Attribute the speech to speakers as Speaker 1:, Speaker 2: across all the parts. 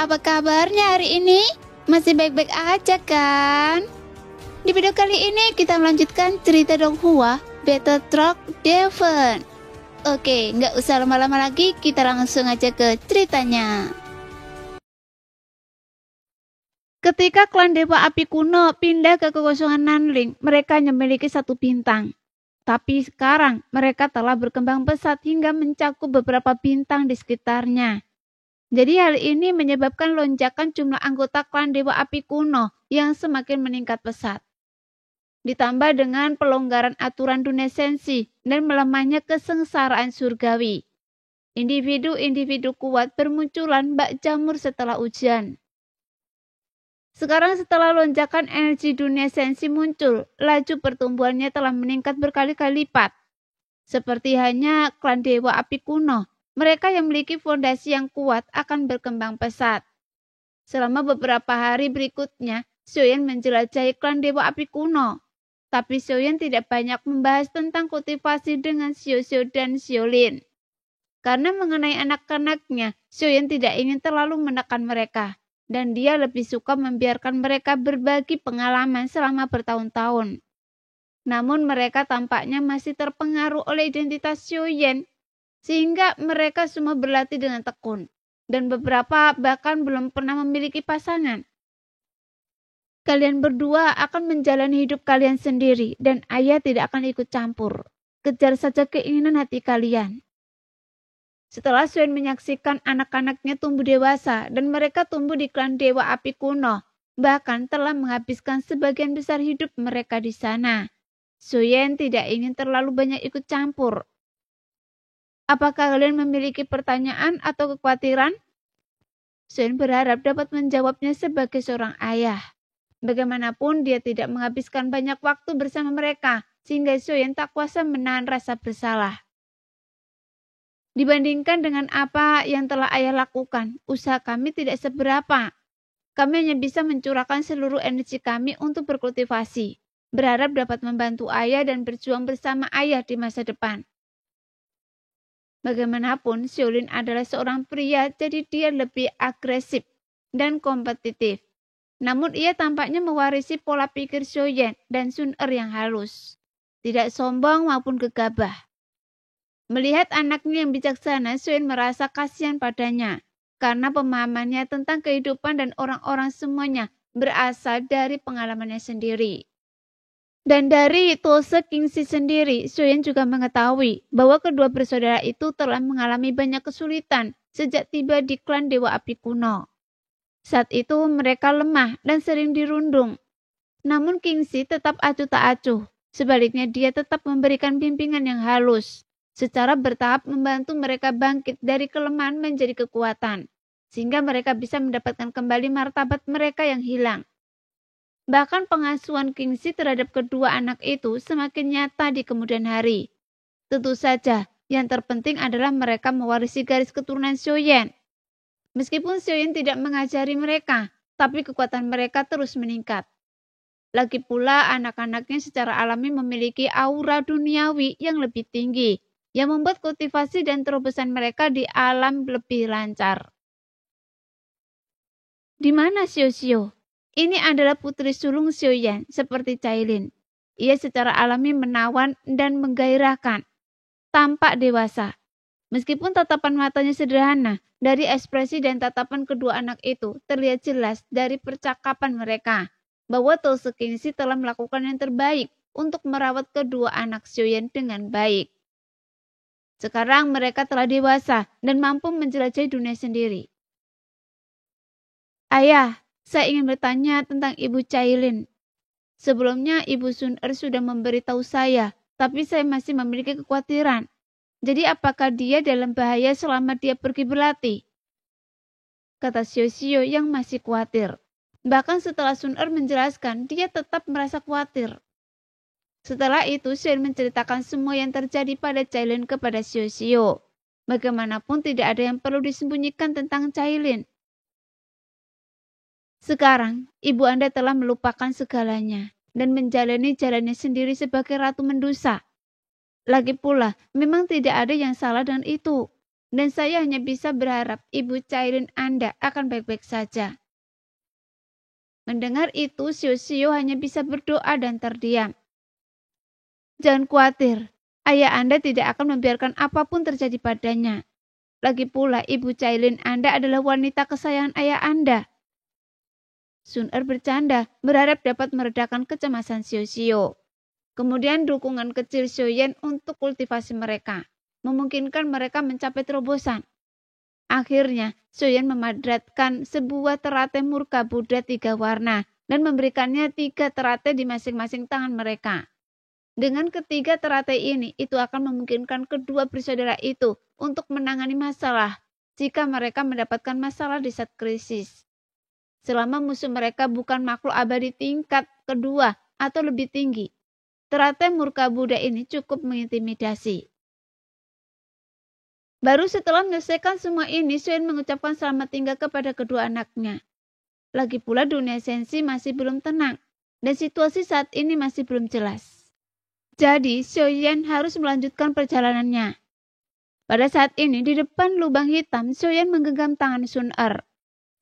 Speaker 1: apa kabarnya hari ini? Masih baik-baik aja kan? Di video kali ini kita melanjutkan cerita Donghua Battle Truck Devon. Oke, nggak usah lama-lama lagi, kita langsung aja ke ceritanya. Ketika klan Dewa Api kuno pindah ke kekosongan Nanling, mereka hanya memiliki satu bintang. Tapi sekarang mereka telah berkembang pesat hingga mencakup beberapa bintang di sekitarnya. Jadi hal ini menyebabkan lonjakan jumlah anggota klan Dewa Api kuno yang semakin meningkat pesat. Ditambah dengan pelonggaran aturan dunia sensi dan melemahnya kesengsaraan surgawi. Individu-individu kuat bermunculan bak jamur setelah hujan. Sekarang setelah lonjakan energi dunia sensi muncul, laju pertumbuhannya telah meningkat berkali-kali lipat. Seperti hanya klan Dewa Api kuno, mereka yang memiliki fondasi yang kuat akan berkembang pesat. Selama beberapa hari berikutnya, Xiaoyan menjelajahi klan Dewa Api kuno. Tapi Xiaoyan tidak banyak membahas tentang kultivasi dengan Xiao dan Xiaolin. Karena mengenai anak-anaknya, Xiaoyan tidak ingin terlalu menekan mereka. Dan dia lebih suka membiarkan mereka berbagi pengalaman selama bertahun-tahun. Namun mereka tampaknya masih terpengaruh oleh identitas Xiaoyan, sehingga mereka semua berlatih dengan tekun. Dan beberapa bahkan belum pernah memiliki pasangan. Kalian berdua akan menjalani hidup kalian sendiri, dan ayah tidak akan ikut campur. Kejar saja keinginan hati kalian. Setelah Xiaoyan menyaksikan anak-anaknya tumbuh dewasa dan mereka tumbuh di klan Dewa Api kuno, bahkan telah menghabiskan sebagian besar hidup mereka di sana. Xiaoyan tidak ingin terlalu banyak ikut campur. Apakah kalian memiliki pertanyaan atau kekhawatiran? Xiaoyan berharap dapat menjawabnya sebagai seorang ayah. Bagaimanapun dia tidak menghabiskan banyak waktu bersama mereka, sehingga Xiaoyan tak kuasa menahan rasa bersalah. Dibandingkan dengan apa yang telah ayah lakukan, usaha kami tidak seberapa. Kami hanya bisa mencurahkan seluruh energi kami untuk berkultivasi, berharap dapat membantu ayah dan berjuang bersama ayah di masa depan. Bagaimanapun, Xiaolin adalah seorang pria, jadi dia lebih agresif dan kompetitif. Namun ia tampaknya mewarisi pola pikir Xiaoyan dan Sun Er yang halus, tidak sombong maupun gegabah. Melihat anaknya yang bijaksana, Xiaoyan merasa kasihan padanya, karena pemahamannya tentang kehidupan dan orang-orang semuanya berasal dari pengalamannya sendiri. Dan dari Tose Kingxi sendiri, Xiaoyan juga mengetahui bahwa kedua bersaudara itu telah mengalami banyak kesulitan sejak tiba di klan Dewa Api kuno. Saat itu mereka lemah dan sering dirundung. Namun Kingxi tetap acuh tak acuh, sebaliknya dia tetap memberikan bimbingan yang halus. Secara bertahap membantu mereka bangkit dari kelemahan menjadi kekuatan, sehingga mereka bisa mendapatkan kembali martabat mereka yang hilang. Bahkan pengasuhan Kingxi terhadap kedua anak itu semakin nyata di kemudian hari. Tentu saja, yang terpenting adalah mereka mewarisi garis keturunan Xiaoyan. Meskipun Xiaoyan tidak mengajari mereka, tapi kekuatan mereka terus meningkat. Lagi pula anak-anaknya secara alami memiliki aura duniawi yang lebih tinggi, yang membuat kultivasi dan terobosan mereka di alam lebih lancar. Di mana Xiao? Ini adalah putri sulung Xiaoyan, seperti Cailin. Ia secara alami menawan dan menggairahkan, tampak dewasa. Meskipun tatapan matanya sederhana, dari ekspresi dan tatapan kedua anak itu terlihat jelas dari percakapan mereka, bahwa Tose Kingxi telah melakukan yang terbaik untuk merawat kedua anak Xiaoyan dengan baik. Sekarang mereka telah dewasa dan mampu menjelajahi dunia sendiri. Ayah, saya ingin bertanya tentang Ibu Cailin. Sebelumnya Ibu Sun Er sudah memberitahu saya, tapi saya masih memiliki kekhawatiran. Jadi apakah dia dalam bahaya selama dia pergi berlatih? Kata Xiao yang masih khawatir. Bahkan setelah Sun Er menjelaskan, dia tetap merasa khawatir. Setelah itu, Xiaoyan menceritakan semua yang terjadi pada Cailin kepada Xiao. Bagaimanapun tidak ada yang perlu disembunyikan tentang Cailin. Sekarang, ibu Anda telah melupakan segalanya dan menjalani jalannya sendiri sebagai ratu mendosa. Lagi pula, memang tidak ada yang salah dengan itu. dan saya hanya bisa berharap Ibu Cailin Anda akan baik-baik saja. Mendengar itu, Sio hanya bisa berdoa dan terdiam. Jangan khawatir, ayah Anda tidak akan membiarkan apapun terjadi padanya. Lagi pula, Ibu Cailin Anda adalah wanita kesayangan ayah Anda. Sun-er bercanda, berharap dapat meredakan kecemasan Sio. Kemudian dukungan kecil Sioyen untuk kultivasi mereka, memungkinkan mereka mencapai terobosan. Akhirnya, Sioyen memadratkan sebuah teratai murka Buddha 3 warna dan memberikannya 3 teratai di masing-masing tangan mereka. Dengan ketiga teratai ini, itu akan memungkinkan kedua bersaudara itu untuk menangani masalah jika mereka mendapatkan masalah di saat krisis. Selama musuh mereka bukan makhluk abadi tingkat kedua atau lebih tinggi, teratai murka Buddha ini cukup mengintimidasi. Baru setelah menyelesaikan semua ini, Sioyen mengucapkan selamat tinggal kepada kedua anaknya. Lagi pula dunia sensi masih belum tenang, dan situasi saat ini masih belum jelas. Jadi, Sioyen harus melanjutkan perjalanannya. Pada saat ini, di depan lubang hitam, Sioyen menggenggam tangan Sun-er.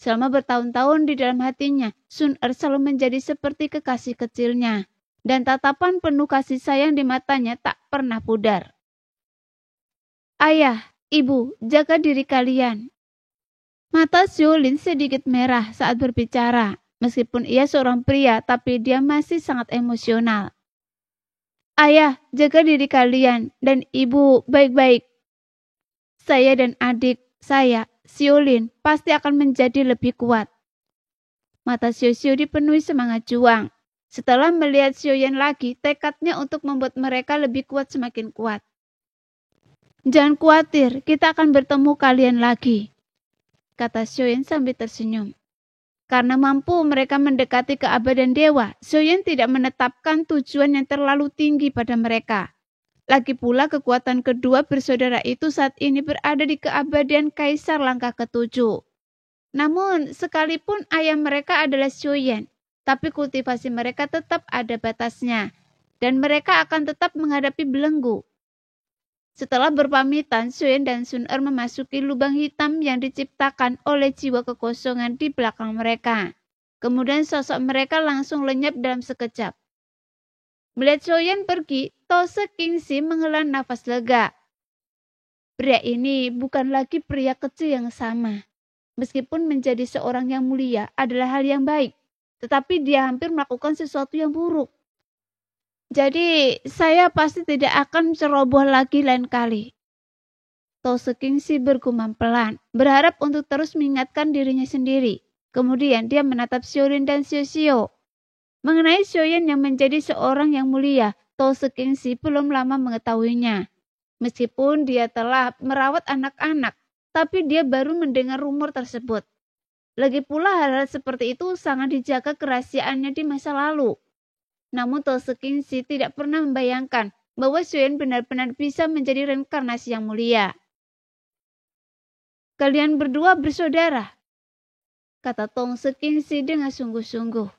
Speaker 1: Selama bertahun-tahun di dalam hatinya, Sun-er selalu menjadi seperti kekasih kecilnya, dan tatapan penuh kasih sayang di matanya tak pernah pudar. Ayah, Ibu, jaga diri kalian. Mata Xiaolin sedikit merah saat berbicara. Meskipun ia seorang pria, tapi dia masih sangat emosional. Ayah, jaga diri kalian, dan Ibu baik-baik. Saya dan adik saya, Xiaolin, pasti akan menjadi lebih kuat. Mata Xiao dipenuhi semangat juang. Setelah melihat Xiaoyan lagi, tekadnya untuk membuat mereka lebih kuat semakin kuat. Jangan khawatir, kita akan bertemu kalian lagi, kata Xiaoyan sambil tersenyum. Karena mampu mereka mendekati keabadian dewa, Xiaoyan tidak menetapkan tujuan yang terlalu tinggi pada mereka. Lagi pula kekuatan kedua bersaudara itu saat ini berada di keabadian Kaisar Langkah ke-7. Namun, sekalipun ayah mereka adalah Xiaoyan, tapi kultivasi mereka tetap ada batasnya, dan mereka akan tetap menghadapi belenggu. Setelah berpamitan, Xiaoyan dan Sun-er memasuki lubang hitam yang diciptakan oleh jiwa kekosongan di belakang mereka. Kemudian sosok mereka langsung lenyap dalam sekejap. Melihat Xiaoyan pergi, Tose Kingxi menghela nafas lega. Pria ini bukan lagi pria kecil yang sama. Meskipun menjadi seorang yang mulia adalah hal yang baik, tetapi dia hampir melakukan sesuatu yang buruk. Jadi, saya pasti tidak akan ceroboh lagi lain kali. Tose Kingxi bergumam pelan, berharap untuk terus mengingatkan dirinya sendiri. Kemudian dia menatap Xiaolin dan Xiao. Mengenai Xiaoyan yang menjadi seorang yang mulia, Tose Kingxi belum lama mengetahuinya. Meskipun dia telah merawat anak-anak, tapi dia baru mendengar rumor tersebut. Lagi pula hal-hal seperti itu sangat dijaga kerahasiaannya di masa lalu. Namun Tose Kingxi tidak pernah membayangkan bahwa Xiaoyan benar-benar bisa menjadi reinkarnasi yang mulia. Kalian berdua bersaudara, kata Tose Kingxi dengan sungguh-sungguh.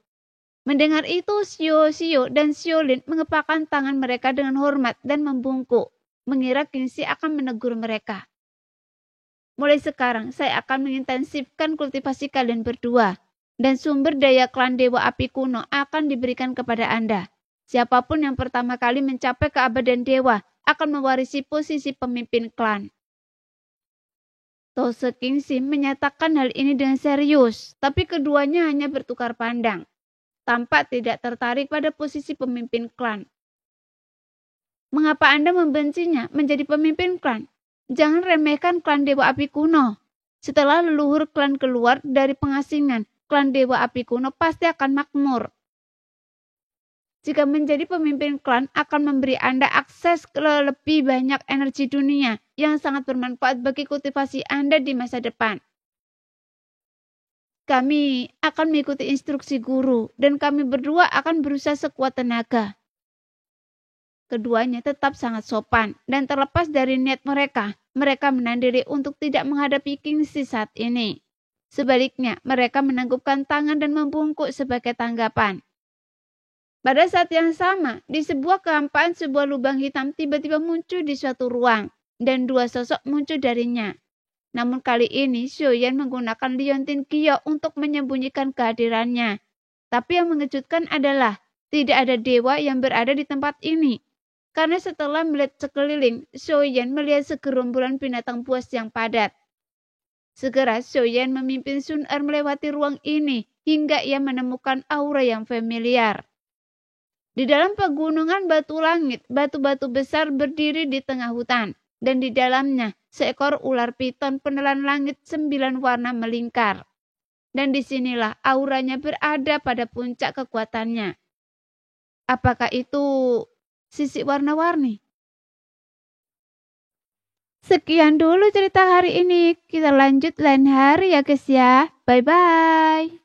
Speaker 1: Mendengar itu, Xiao dan Xiaolin mengepakkan tangan mereka dengan hormat dan membungkuk, mengira Kingxi akan menegur mereka. Mulai sekarang, saya akan mengintensifkan kultivasi kalian berdua, dan sumber daya klan Dewa Api Kuno akan diberikan kepada Anda. Siapapun yang pertama kali mencapai keabadian dewa akan mewarisi posisi pemimpin klan. Tose Kingxi menyatakan hal ini dengan serius, tapi keduanya hanya bertukar pandang. Tampak tidak tertarik pada posisi pemimpin klan. Mengapa Anda membencinya menjadi pemimpin klan? Jangan remehkan klan Dewa Api Kuno. Setelah leluhur klan keluar dari pengasingan, klan Dewa Api Kuno pasti akan makmur. Jika menjadi pemimpin klan akan memberi Anda akses ke lebih banyak energi dunia yang sangat bermanfaat bagi kultivasi Anda di masa depan. Kami akan mengikuti instruksi guru dan kami berdua akan berusaha sekuat tenaga. Keduanya tetap sangat sopan dan terlepas dari niat mereka menahan diri untuk tidak menghadapi Kingxi saat ini. Sebaliknya, mereka menanggupkan tangan dan membungkuk sebagai tanggapan. Pada saat yang sama, di sebuah kehampaan sebuah lubang hitam tiba-tiba muncul di suatu ruang dan dua sosok muncul darinya. Namun kali ini Xiaoyan menggunakan liontin Gyo untuk menyembunyikan kehadirannya. Tapi yang mengejutkan adalah tidak ada dewa yang berada di tempat ini. Karena setelah melihat sekeliling, Xiaoyan melihat segerombolan binatang buas yang padat. Segera Xiaoyan memimpin Sun Er melewati ruang ini hingga ia menemukan aura yang familiar. Di dalam pegunungan batu langit, batu-batu besar berdiri di tengah hutan. Dan di dalamnya, seekor ular piton penelan langit 9 warna melingkar. Dan disinilah auranya berada pada puncak kekuatannya. Apakah itu sisik warna-warni? Sekian dulu cerita hari ini. Kita lanjut lain hari ya guys ya. Bye-bye.